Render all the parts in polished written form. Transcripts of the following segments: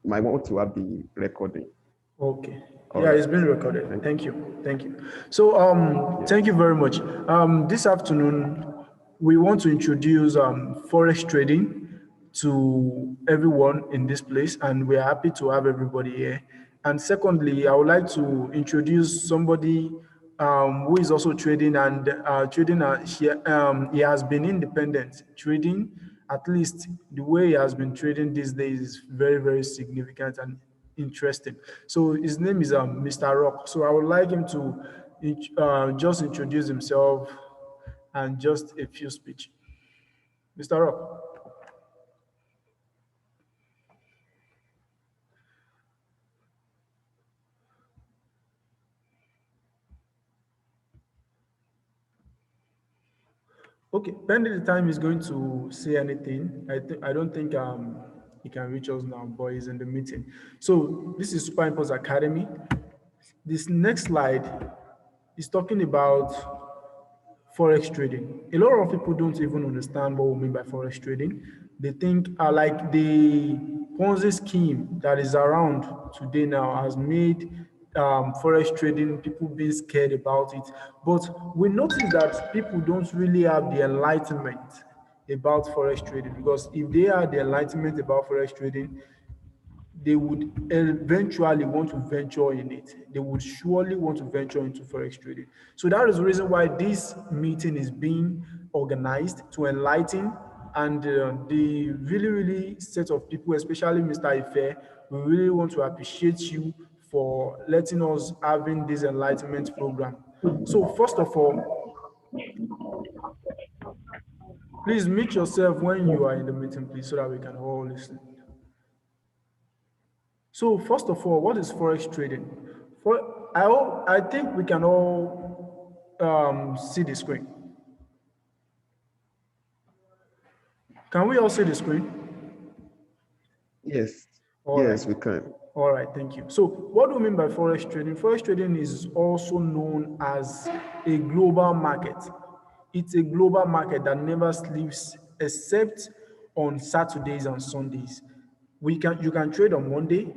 might want to have the recording. Okay. All Yeah, right. it's been recorded. Thank you. Thank you. Thank you. So, Yeah. thank you very much. This afternoon, we want to introduce forex trading to everyone in this place, and we are happy to have everybody here. And secondly, I would like to introduce somebody who is also trading and trading. He has been independent trading. At least the way he has been trading these days is very, very significant and interesting. So his name is Mr. Rock. So I would like him to just introduce himself and just a few speech. Mr. Rock. Okay, pending the time he's going to say anything. I don't think he can reach us now, but he's in the meeting. So this is Super Impulse Academy. This next slide is talking about forex trading. A lot of people don't even understand what we mean by forex trading. They think like the Ponzi scheme that is around today now has made forex trading people being scared about it. But we notice that people don't really have the enlightenment about forex trading, because if they had the enlightenment about forex trading, they would eventually want to venture in it. They would surely want to venture into forex trading. So that is the reason why this meeting is being organized to enlighten, and the really, really set of people, especially Mr. Ife, we really want to appreciate you for letting us having this enlightenment program. So first of all, please mute yourself when you are in the meeting, please, so that we can all listen. So first of all, what is forex trading? I think we can all see the screen. Can we all see the screen? Yes. All right. Yes, we can. All right, thank you. So what do we mean by forex trading? Forex trading is also known as a global market. It's a global market that never sleeps except on Saturdays and Sundays. You can trade on Monday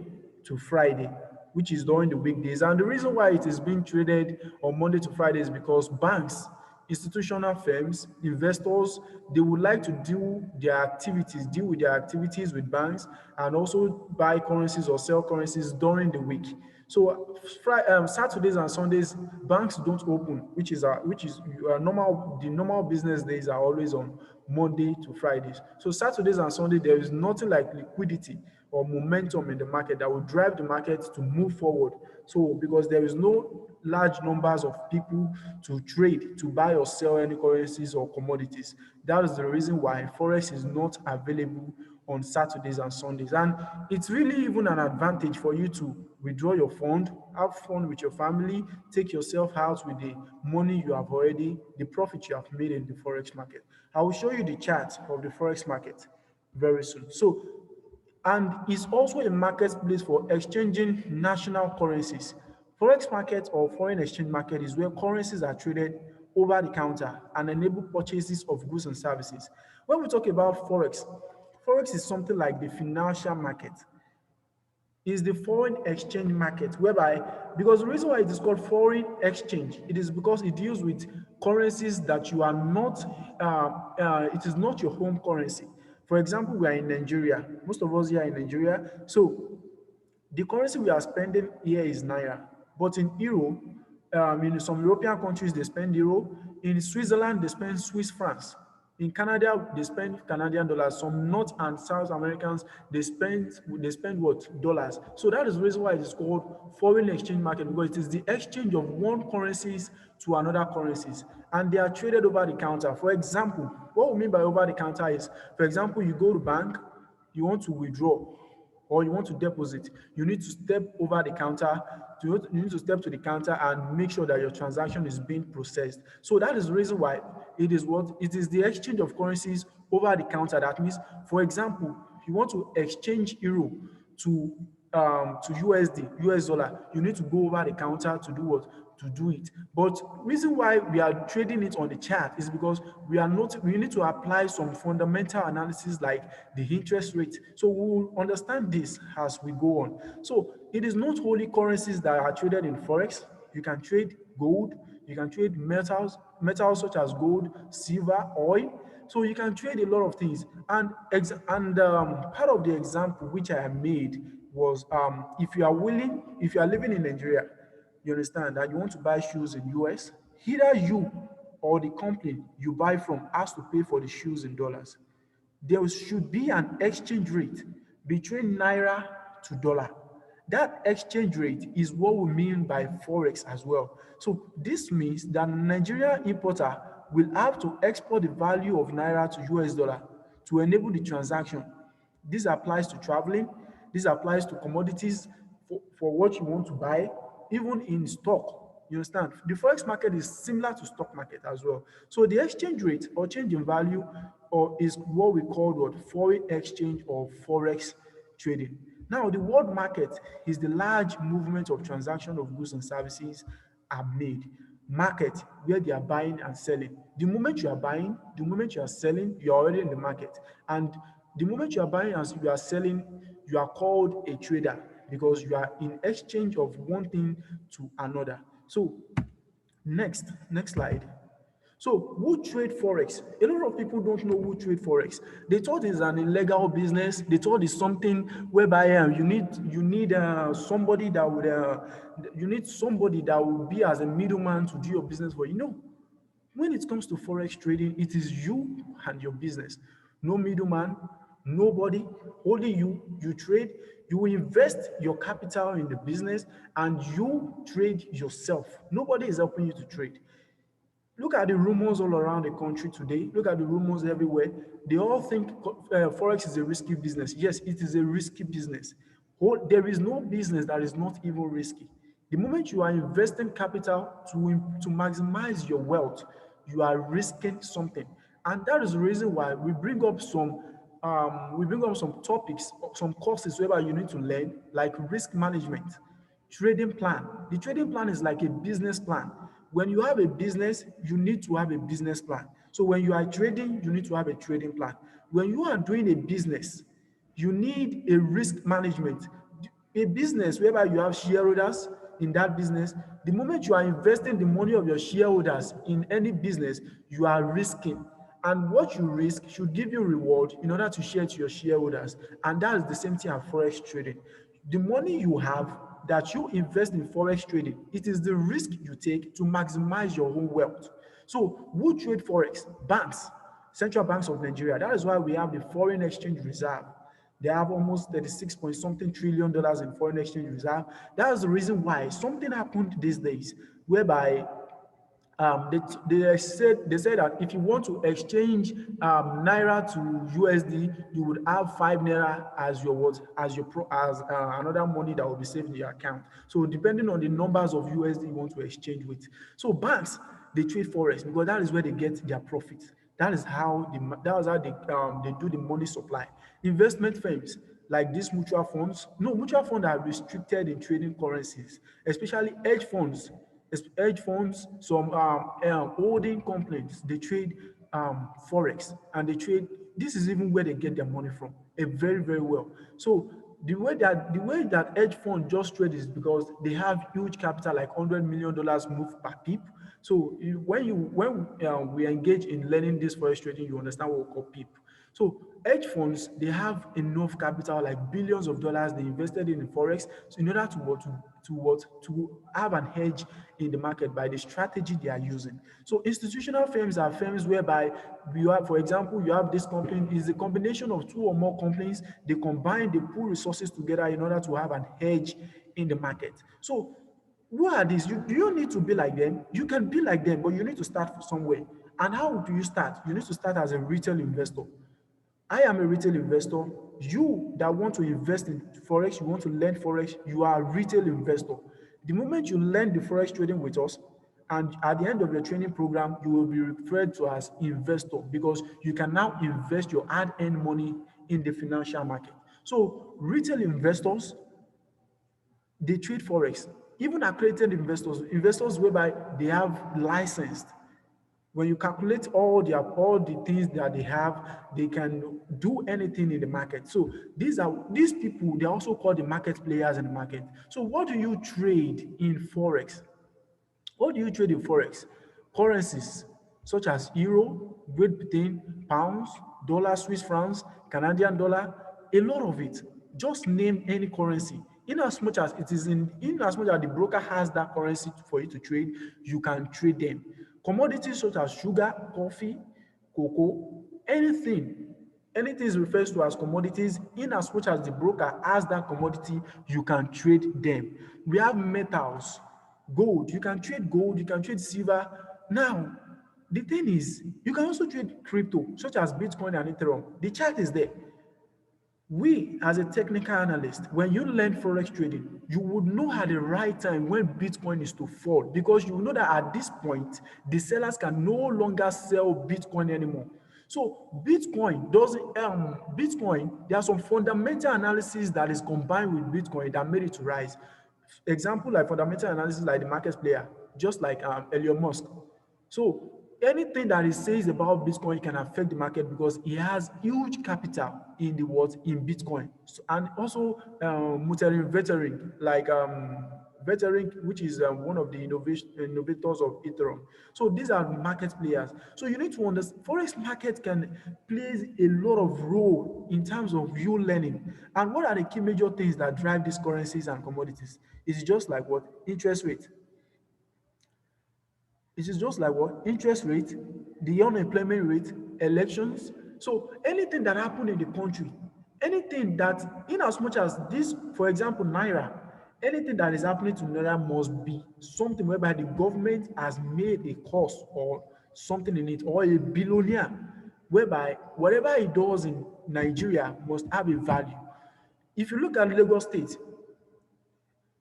to Friday, which is during the weekdays. And the reason why it is being traded on Monday to Friday is because banks, institutional firms, investors, they would like to deal with their activities with banks, and also buy currencies or sell currencies during the week. So Saturdays and Sundays, banks don't open, which is normal. The normal business days are always on Monday to Fridays. So Saturdays and Sunday, there is nothing like liquidity or momentum in the market that will drive the market to move forward. So because there is no large numbers of people to trade, to buy or sell any currencies or commodities, that is the reason why forex is not available on Saturdays and Sundays. And it's really even an advantage for you to withdraw your fund, have fun with your family, take yourself out with the money you have already, the profit you have made in the forex market. I will show you the chart of the forex market very soon. So, and it's also a marketplace for exchanging national currencies. Forex market or foreign exchange market is where currencies are traded over the counter and enable purchases of goods and services. When we talk about forex, forex is something like the financial market, is the foreign exchange market, whereby, because the reason why it is called foreign exchange, it is because it deals with currencies that you are not it is not your home currency. For example, we are in Nigeria, most of us here are in Nigeria, so the currency we are spending here is naira, but in euro, in some European countries they spend euro, in Switzerland they spend Swiss francs, in Canada they spend Canadian dollars, some North and South Americans they spend what, dollars. So that is the reason why it is called foreign exchange market, because it is the exchange of one currencies to another currencies, and they are traded over the counter. For example, what we mean by over the counter is, for example, you go to bank, you want to withdraw or you want to deposit, you need to step over the counter, you need to step to the counter and make sure that your transaction is being processed. So that is the reason why it is the exchange of currencies over the counter. That means, for example, if you want to exchange euro to to USD, US dollar, you need to go over the counter to do what? To do it. But reason why we are trading it on the chart is because we need to apply some fundamental analysis like the interest rate. So we will understand this as we go on. So it is not only currencies that are traded in Forex. You can trade gold, you can trade metals such as gold, silver, oil. So you can trade a lot of things. Part of the example which I made was if you are living in Nigeria, you understand that you want to buy shoes in US, either you or the company you buy from has to pay for the shoes in dollars. There should be an exchange rate between naira to dollar. That exchange rate is what we mean by forex as well. So this means that Nigeria importer will have to export the value of naira to US dollar to enable the transaction. This applies to traveling, this applies to commodities for what you want to buy, even in stock. You understand? The forex market is similar to stock market as well. So the exchange rate or change in value or is what we call what foreign exchange or forex trading. Now, the world market is the large movement of transaction of goods and services are made. Market where they are buying and selling. The moment you are buying, the moment you are selling, you are already in the market. And the moment you are buying and you are selling, you are called a trader because you are in exchange of one thing to another. So next slide. So who trade forex? A lot of people don't know who trade forex. They thought it's an illegal business. They thought it's something whereby you need somebody that will be as a middleman to do your business for you. No, when it comes to forex trading, it is you and your business. No middleman, nobody, only you. You trade, you will invest your capital in the business and you trade yourself. Nobody is helping you to trade. Look at the rumors all around the country today. Look at the rumors everywhere. They all think Forex is a risky business. Yes, it is a risky business. There is no business that is not even risky. The moment you are investing capital to maximize your wealth, you are risking something. And that is the reason why we bring up some topics, some courses whereby you need to learn, like risk management, trading plan. The trading plan is like a business plan. When you have a business, you need to have a business plan. So when you are trading, you need to have a trading plan. When you are doing a business, you need a risk management. A business whereby you have shareholders in that business, the moment you are investing the money of your shareholders in any business, you are risking. And what you risk should give you reward in order to share to your shareholders. And that is the same thing at Forex trading. The money you have that you invest in Forex trading, it is the risk you take to maximize your own wealth. So who trade Forex? Banks, central banks of Nigeria. That is why we have the foreign exchange reserve. They have almost 36 point something trillion dollars in foreign exchange reserve. That is the reason why something happened these days whereby they said that if you want to exchange naira to USD, you would have 5 naira as your what as your pro as another money that will be saved in your account. So depending on the numbers of USD you want to exchange with. So banks they trade forex because that is where they get their profits. That is how they do the money supply. Investment firms like these mutual funds, no mutual funds are restricted in trading currencies, especially hedge funds, some holding companies, they trade forex and they trade. This is even where they get their money from, very very well. So the way that hedge fund just trade is because they have huge capital, like $100 million move per pip. So when we engage in learning this forex trading, you understand what we call pip. So hedge funds, they have enough capital, like billions of dollars they invested in forex, so in order to have an hedge in the market by the strategy they are using. So institutional firms are firms whereby you have, for example, you have this company is a combination of two or more companies. They combine, they pool resources together in order to have an hedge in the market. So who are these? Do you need to be like them? You can be like them, but you need to start from somewhere. And how do you start? You need to start as a retail investor. I am a retail investor. You that want to invest in Forex, you want to learn Forex, you are a retail investor. The moment you learn the Forex trading with us, and at the end of your training program, you will be referred to as investor because you can now invest your hard earned money in the financial market. So, retail investors They trade forex. Even accredited investors, investors whereby they have licensed. When you calculate all the things that they have, they can do anything in the market. So these people, they are also called the market players in the market. So what do you trade in forex? What do you trade in Forex? Currencies such as euro, Great Britain, pounds, dollar, Swiss francs, Canadian dollar, a lot of it. Just name any currency. In as much as the broker has that currency for you to trade, you can trade them. Commodities such as sugar, coffee, cocoa, anything. Anything is referred to as commodities. In as much as the broker has that commodity, you can trade them. We have metals, gold. You can trade gold, you can trade silver. Now, the thing is, you can also trade crypto, such as Bitcoin and Ethereum. The chart is there. We, as a technical analyst, when you learn forex trading, you would know at the right time when Bitcoin is to fall, because you know that at this point, the sellers can no longer sell Bitcoin anymore. So Bitcoin, there are some fundamental analysis that is combined with Bitcoin that made it to rise. Example like fundamental analysis like the market player, just like Elon Musk. So anything that he says about Bitcoin can affect the market because he has huge capital in the what in Bitcoin. So, and also veteran like veteran, which is one of the innovators of Ethereum. So these are market players. So you need to understand forex market can plays a lot of role in terms of you learning. And what are the key major things that drive these currencies and commodities? It's just like what interest rate. It is just like what? Interest rate, the unemployment rate, elections. So anything that happened in the country, anything that, in as much as this, for example, Naira, anything that is happening to Naira must be something whereby the government has made a cost or something in it, or a billionaire, whereby whatever it does in Nigeria must have a value. If you look at Lagos State,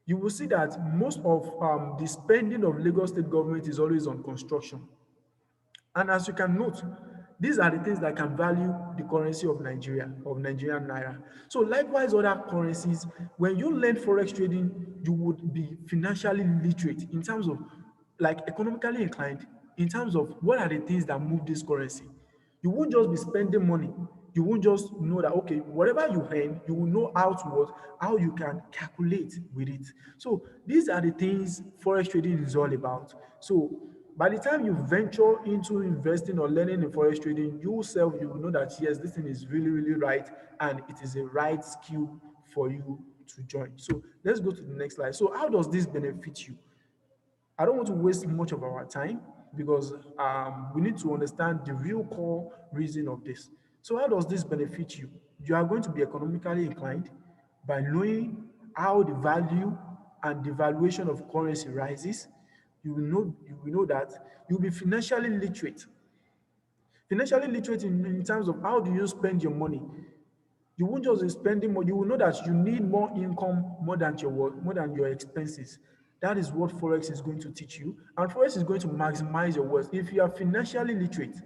you will see that most of the spending of Lagos State government is always on construction. And as you can note, these are the things that can value the currency of Nigeria, of Nigerian naira. So likewise, other currencies, when you learn forex trading, you would be financially literate in terms of like economically inclined, in terms of what are the things that move this currency. You won't just be spending money. You won't just know that okay, whatever you earn, you will know how to what, how you can calculate with it. So these are the things forex trading is all about. So by the time you venture into investing or learning in forex trading, you yourself you will know that yes, this thing is really, really right, and it is a right skill for you to join. So let's go to the next slide. So how does this benefit you? I don't want to waste much of our time because we need to understand the real core reason of this. So, how does this benefit you? You are going to be economically inclined by knowing how the value and the valuation of currency rises. You will know that you'll be financially literate. Financially literate in terms of how do you spend your money. You won't just be spending more. You will know that you need more income more than your expenses. That is what forex is going to teach you, and forex is going to maximize your wealth. If you are financially literate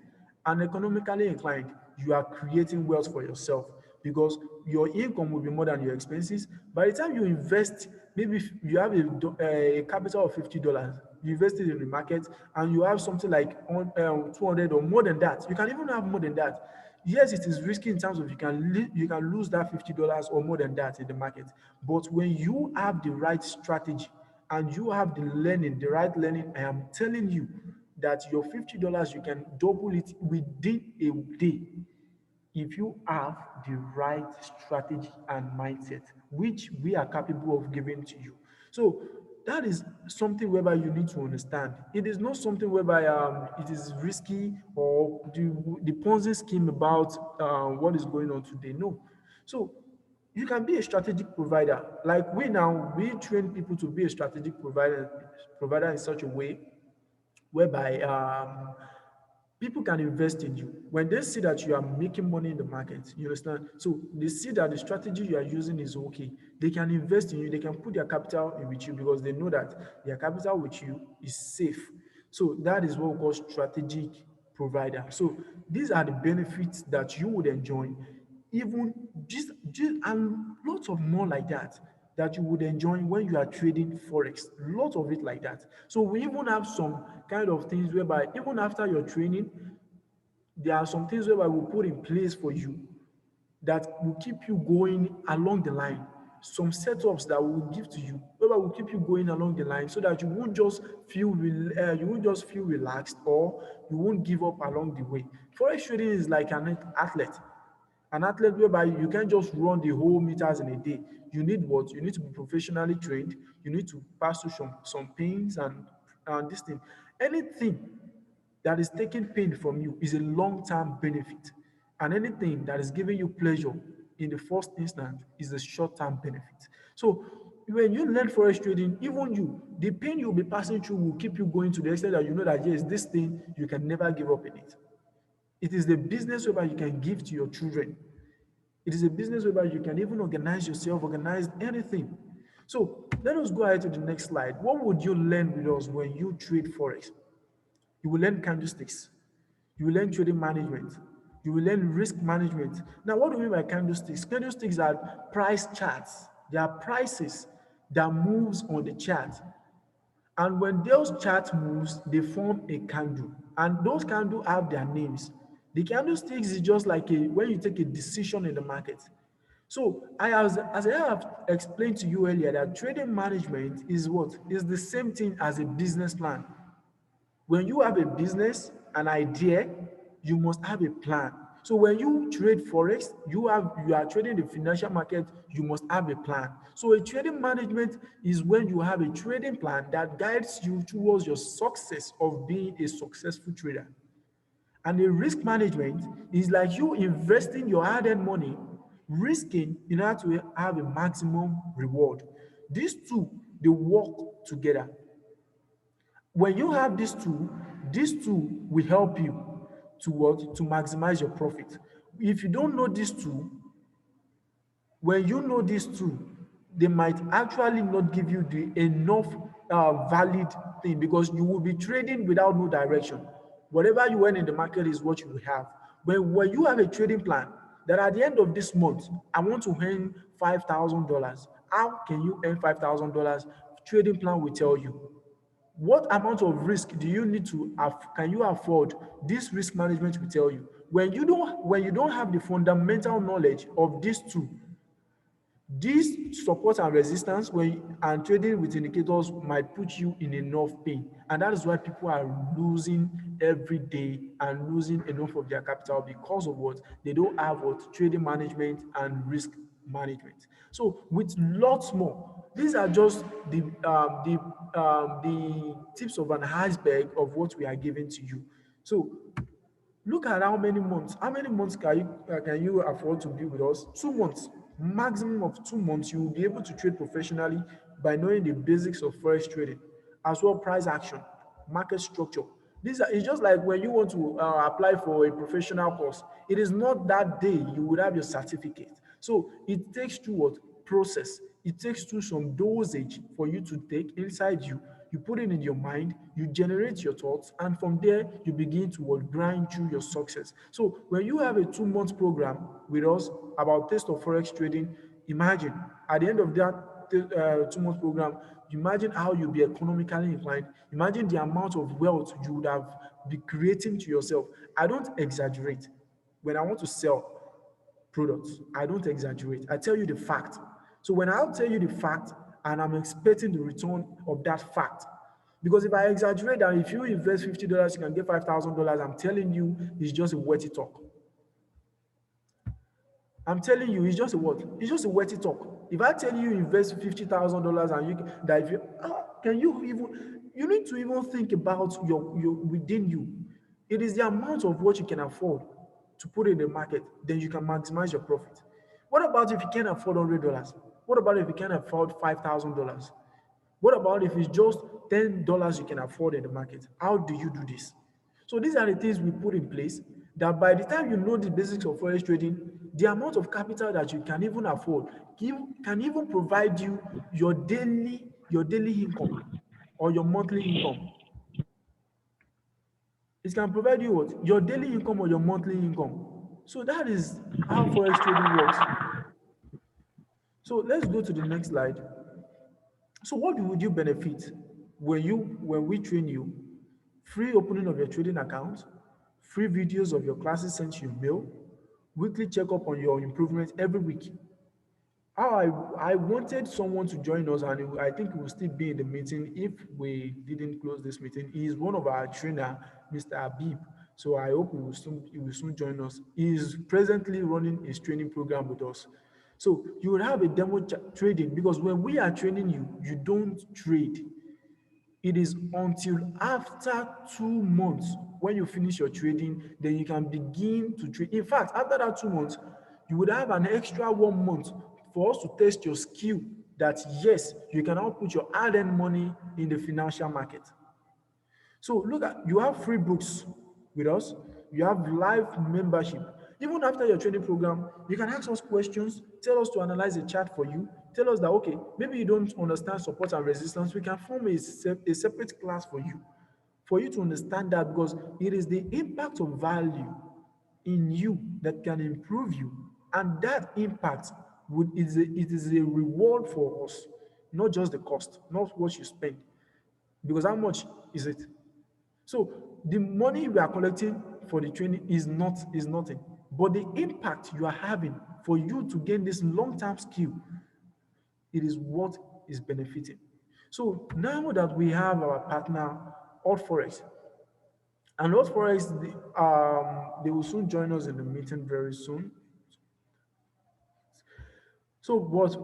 and economically inclined, you are creating wealth for yourself because your income will be more than your expenses. By the time you invest, maybe if you have a capital of $50, you invest it in the market, and you have something like 200 or more than that. You can even have more than that. Yes, it is risky in terms of you can lose that $50 or more than that in the market. But when you have the right strategy and you have the right learning, I am telling you that your $50 you can double it within a day if you have the right strategy and mindset, which we are capable of giving to you. So that is something whereby you need to understand. It is not something whereby it is risky or the Ponzi scheme about what is going on today. No. So you can be a strategic provider. Like we train people to be a strategic provider in such a way whereby people can invest in you when they see that you are making money in the market. You understand? So they see that the strategy you are using is okay. They can invest in you. They can put their capital in with you because they know that their capital with you is safe. So that is what we call strategic provider. So these are the benefits that you would enjoy, even just and lots of more like that. that you would enjoy when you are trading forex. Lot of it like that. So we even have some kind of things whereby even after your training, there are some things whereby we put in place for you that will keep you going along the line. Some setups that we will give to you, whereby will keep you going along the line, so that you won't just feel relaxed, or you won't give up along the way. Forex trading is like athlete, an athlete whereby you can't just run the whole meters in a day. You need what? You need to be professionally trained. You need to pass through some pains and this thing. Anything that is taking pain from you is a long-term benefit. And anything that is giving you pleasure in the first instance is a short-term benefit. So when you learn forex trading, even you, the pain you'll be passing through will keep you going to the extent that you know that yes, this thing you can never give up in it. It is the business whereby you can give to your children. It is a business whereby you can even organize yourself, organize anything. So let us go ahead to the next slide. What would you learn with us when you trade forex? You will learn candlesticks. You will learn trading management. You will learn risk management. Now, what do we mean by candlesticks? Candlesticks are price charts. They are prices that moves on the chart. And when those chart moves, they form a candle. And those candles have their names. The candlesticks is just like when you take a decision in the market. So as I have explained to you earlier, that trading management is what? Is the same thing as a business plan. When you have a business, an idea, you must have a plan. So when you trade forex, you are trading the financial market, you must have a plan. So a trading management is when you have a trading plan that guides you towards your success of being a successful trader. And a risk management is like you investing your hard-earned money, risking in order to have a maximum reward. These two, they work together. When you have these two will help you to what? To maximize your profit. If you don't know these two, when you know these two, they might actually not give you the enough valid thing, because you will be trading without no direction. Whatever you earn in the market is what you will have. When you have a trading plan that at the end of this month, I want to earn $5,000. How can you earn $5,000? Trading plan will tell you. What amount of risk do you need to can you afford? This risk management will tell you. When you don't have the fundamental knowledge of these two, this support and resistance and trading with indicators might put you in enough pain. And that is why people are losing every day and losing enough of their capital, because of what? They don't have what? Trading management and risk management. So with lots more, these are just the tips of an iceberg of what we are giving to you. So look at how many months. How many months can you afford to be with us? 2 months. Maximum of 2 months, you will be able to trade professionally by knowing the basics of forex trading, as well price action, market structure. It's just like when you want to apply for a professional course. It is not that day you would have your certificate. So it takes through what? Process. It takes through some dosage for you to take inside you. You put it in your mind, you generate your thoughts, and from there you begin to what? Grind through your success. So when you have a 2 month program with us about taste of forex trading, imagine at the end of that 2 month program, imagine how you'll be economically inclined. Imagine the amount of wealth you would have be creating to yourself. I don't exaggerate. When I want to sell products, I don't exaggerate. I tell you the fact. So when I'll tell you the fact, and I'm expecting the return of that fact, because if I exaggerate that if you invest $50, you can get $5,000, I'm telling you, it's just a wetty talk. I'm telling you, it's just a what? It's just a wetty talk. If I tell you invest $50,000 and that if you can you even you need to even think about your within you. It is the amount of what you can afford to put in the market, then you can maximize your profit. What about if you can't afford $100? What about if you can't afford $5,000? What about if it's just $10 you can afford in the market? How do you do this? So these are the things we put in place that by the time you know the basics of forex trading, the amount of capital that you can even afford can even provide you your daily income or your monthly income. It can provide you what? Your daily income or your monthly income. So that is how forex trading works. So let's go to the next slide. So what would you benefit when we train you? Free opening of your trading account, free videos of your classes sent to your mail, weekly checkup on your improvement every week. How I wanted someone to join us, and I think he will still be in the meeting if we didn't close this meeting. He is one of our trainer, Mr. Abib. So I hope he will soon join us. He is presently running his training program with us. So you will have a demo trading, because when we are training you, you don't trade. It is until after 2 months, when you finish your trading, then you can begin to trade. In fact, after that 2 months, you would have an extra 1 month for us to test your skill, that yes, you can now put your hard-earned money in the financial market. So look at, you have free books with us, you have live membership. Even after your training program, you can ask us questions, tell us to analyze a chart for you, tell us that okay, maybe you don't understand support and resistance. We can form a separate class for you to understand that, because it is the impact of value in you that can improve you. And that impact it is a reward for us, not just the cost, not what you spend. Because how much is it? So the money we are collecting for the training is nothing, but the impact you are having for you to gain this long-term skill, it is what is benefiting. So now that we have our partner, Hot Forex, and Hot Forex, they will soon join us in the meeting very soon. So, but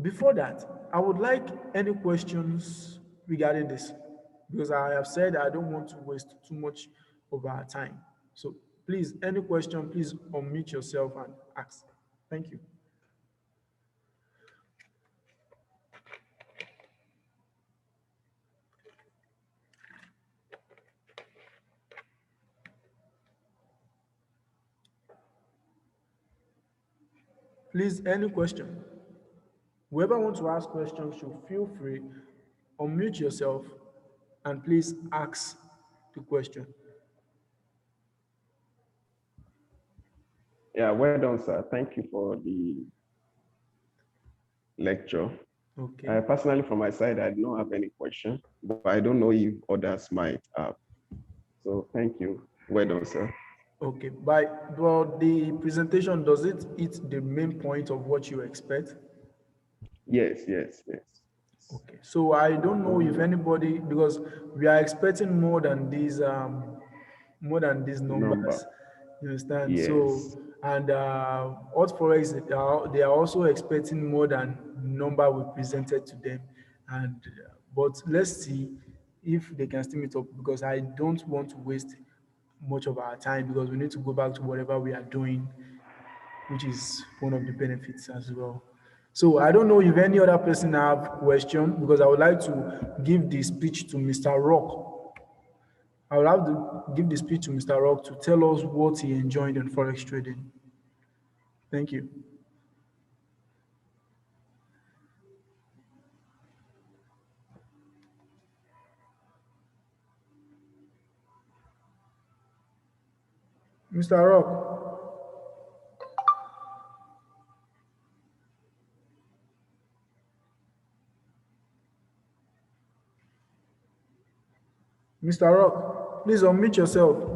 before that, I would like any questions regarding this, because I have said I don't want to waste too much of our time. So, please, any question, please unmute yourself and ask. Thank you. Please, any question. Whoever wants to ask questions should feel free, unmute yourself, and please ask the question. Yeah, well done, sir. Thank you for the lecture. Okay. Personally, from my side, I don't have any question, but I don't know if others might have. So thank you. Well done, sir. Okay. But the presentation, does it hit the main point of what you expect? Yes, yes, yes. Okay, so I don't know if anybody, because we are expecting more than these Number. numbers. You understand? Yes. So, and Hot Forex, they are also expecting more than number we presented to them. And but let's see if they can still meet up, because I don't want to waste much of our time, because we need to go back to whatever we are doing, which is one of the benefits as well. So I don't know if any other person have question, because I would like to give the speech to Mr. Rock. I would have to give the speech to Mr. Rock to tell us what he enjoyed in forex trading. Thank you. Mr. Rock, Mr. Rock, please unmute yourself.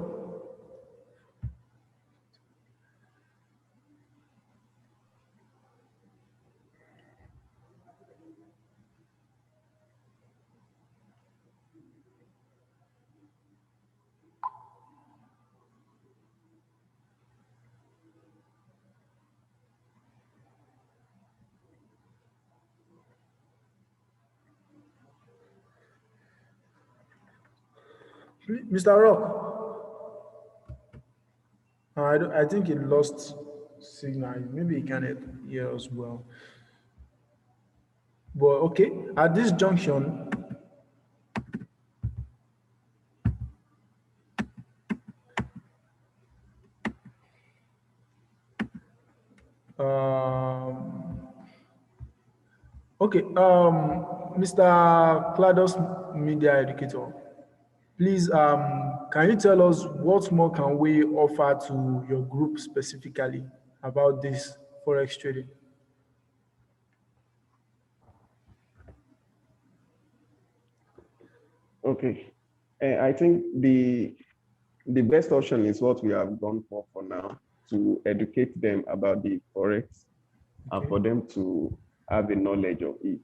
Mr. Rock, I think he lost signal. Maybe he can't hear us well. But okay, at this junction, um, okay, Mr. Clados, media educator, please, can you tell us what more can we offer to your group specifically about this forex trading? Okay. I think the best option is what we have gone for now, to educate them about the forex and Okay. for them to have a knowledge of it.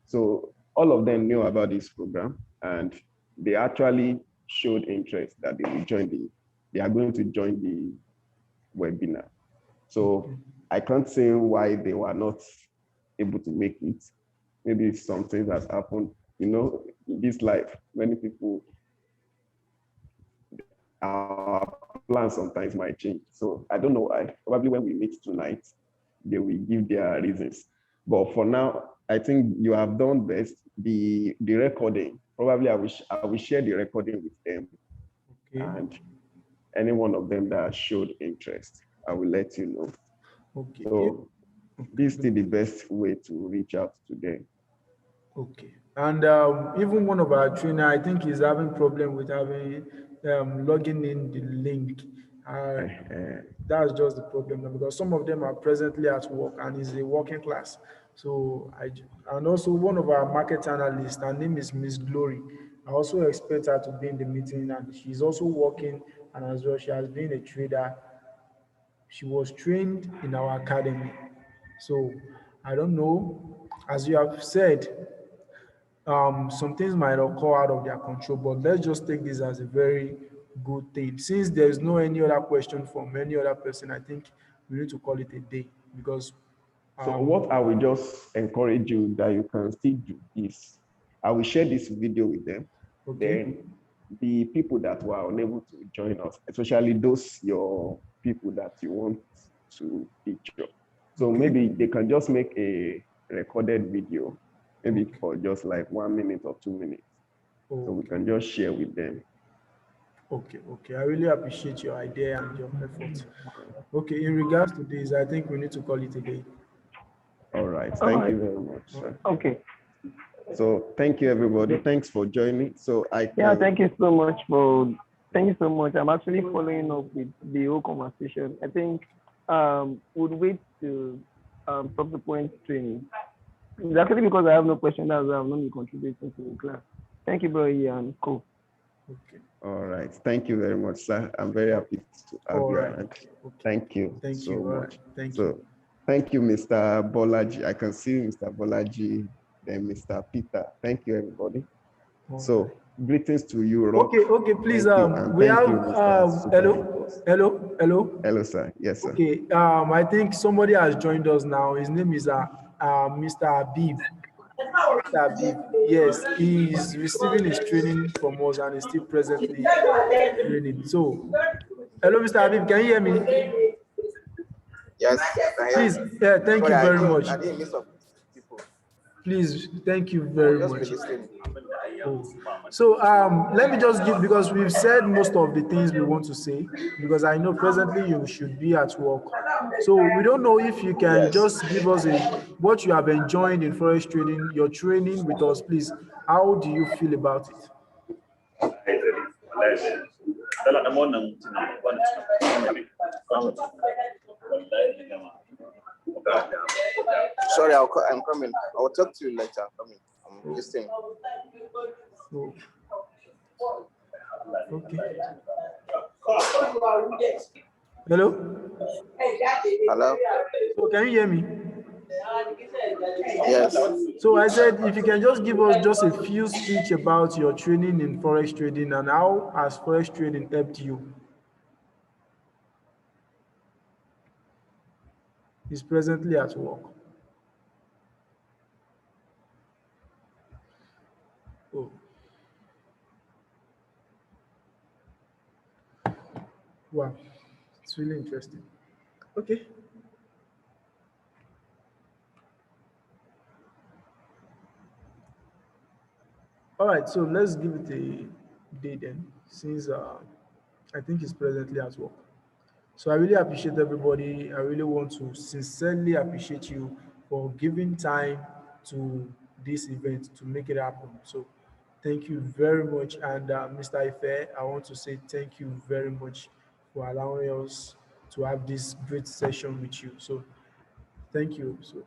So all of them knew about this program, and they actually showed interest that they are going to join the webinar. So I can't say why they were not able to make it. Maybe something has happened. In this life, many people, our plans sometimes might change. So I don't know why. Probably when we meet tonight, they will give their reasons. But for now, I think you have done best. The recording, probably I will share the recording with them, Okay. and any one of them that showed interest, I will let you know. Okay. So this is Okay. still the best way to reach out to them. Okay. And even one of our trainer, I think, is having problem with having logging in the link. Uh, that's just the problem now, because some of them are presently at work and is a working class. So and also one of our market analysts, her name is Miss Glory. I also expect her to be in the meeting, and she's also working, and as well she has been a trader. She was trained in our academy. So I don't know, as you have said, some things might occur out of their control, but let's just take this as a very good thing. Since there's no any other question from any other person, I think we need to call it a day, because So what I will just encourage you that you can still do is, I will share this video with them. okay, Then the people that were unable to join us, especially those your people that you want to feature. So okay, maybe they can just make a recorded video, maybe okay, for just like 1 minute or 2 minutes. So we okay, can just share with them. okay, okay. I really appreciate your idea and your effort. Okay, in regards to this, I think we need to call it a day. All right. All Thank right. you very much, sir. Okay. So thank you, everybody. Thanks for joining. So I Yeah, can. thank you so much for thank you so much. I'm actually following up with the whole conversation. I think would wait to subsequent training. It's actually because I have no question, that's why I'm not contributing to the class. Thank you, bro, and cool. Okay. All right. Thank you very much, sir. I'm very happy to have All you right. around. Okay. Thank you Thank so you. All right. much. Thank you. So thank you, Mr. Bolaji. I can see Mr. Bolaji, then Mr. Peter. Thank you, everybody. All right. So greetings to you, Rock. Okay, okay, please. Thank you. And We thank have you, Mr. Super hello, Boss. hello, hello. Hello, sir. Yes, sir. Okay, I think somebody has joined us now. His name is Mr. Habib. Mr. Habib. Yes, he is receiving his training from us and is still presently training. So, hello, Mr. Habib. Can you hear me? Yes, I hear Please, you. thank Sorry, you very much. I didn't miss some people. Please, thank you I will very just be much. listening. Oh. So let me just give, because we've said most of the things we want to say, because I know presently you should be at work. So we don't know if you can Yes. just give us what you have enjoyed in forex trading, your training with us, please. How do you feel about it? Sorry, I'm coming. I'll talk to you later. I'm coming. I'm listening. Oh, okay. Hello? Hello? So can you hear me? Yes. So I said, if you can just give us just a few speech about your training in forex trading and how has forex trading helped you. He's presently at work. Oh, wow. It's really interesting. Okay. All right. So let's give it a day then, since I think he's presently at work. So I really appreciate everybody. I really want to sincerely appreciate you for giving time to this event to make it happen. So thank you very much. And Mr. Ife, I want to say thank you very much for allowing us to have this great session with you. So thank you. So